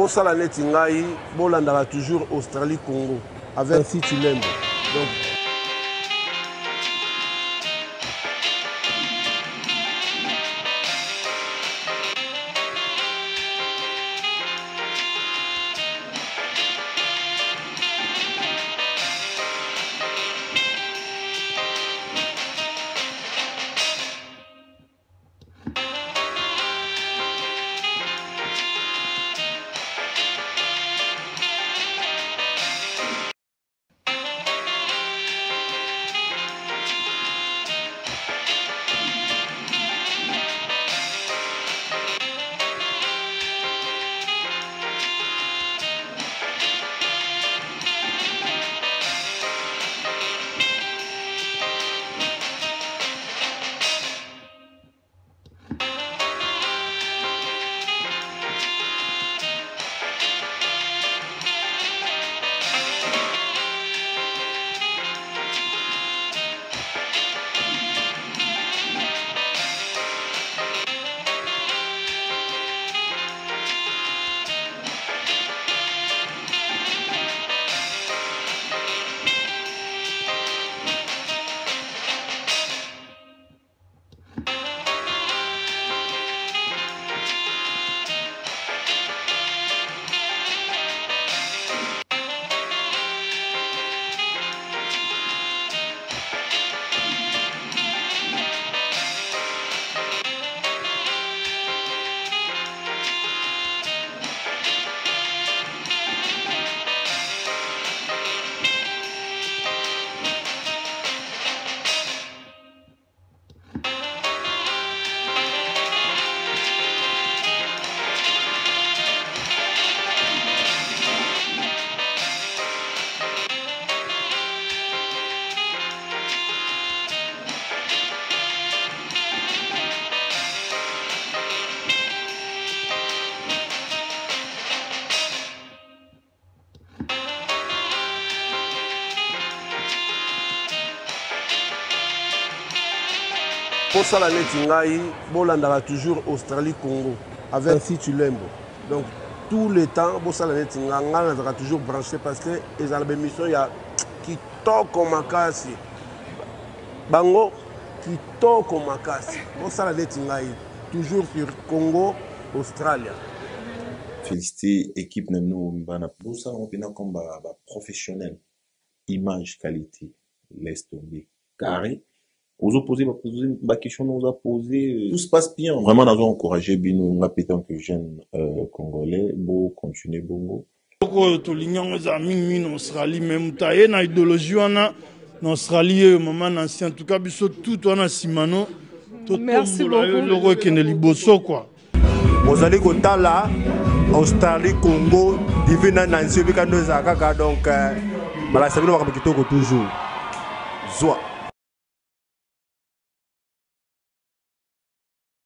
Pour ça, la Netingaï, Bolandara toujours Australie-Congo, avec Fitulembo. Donc, pour ça, la Netingaï, Bolandara toujours Australie-Congo, avec Fitulembo. Donc, tout le temps, pour ça, la Netingaï, on sera toujours branché parce que les albémissions, il y a qui toque au Makasi. Bango, qui toque au Makasi. Pour ça, la Netingaï, toujours sur Congo, Australie. Féliciter l'équipe de nous, pour ça, on est comme professionnel. Image, qualité, laisse tomber. Carré. Vous avez posé ma question, nous a posé, tout se passe bien. Vraiment, nous avons encouragé Bino, nous avons que jeunes congolais, beau continuer bongo. To l'union des amis en Australie, même taille na idéologie en Australie, maman ancien, en tout cas, tout on a simano. Merci beaucoup. Le roi qui est liboso quoi. Vous allez go là, Australie, Congo, divina Nancy, donc, bah la semaine on va toujours. Zoa.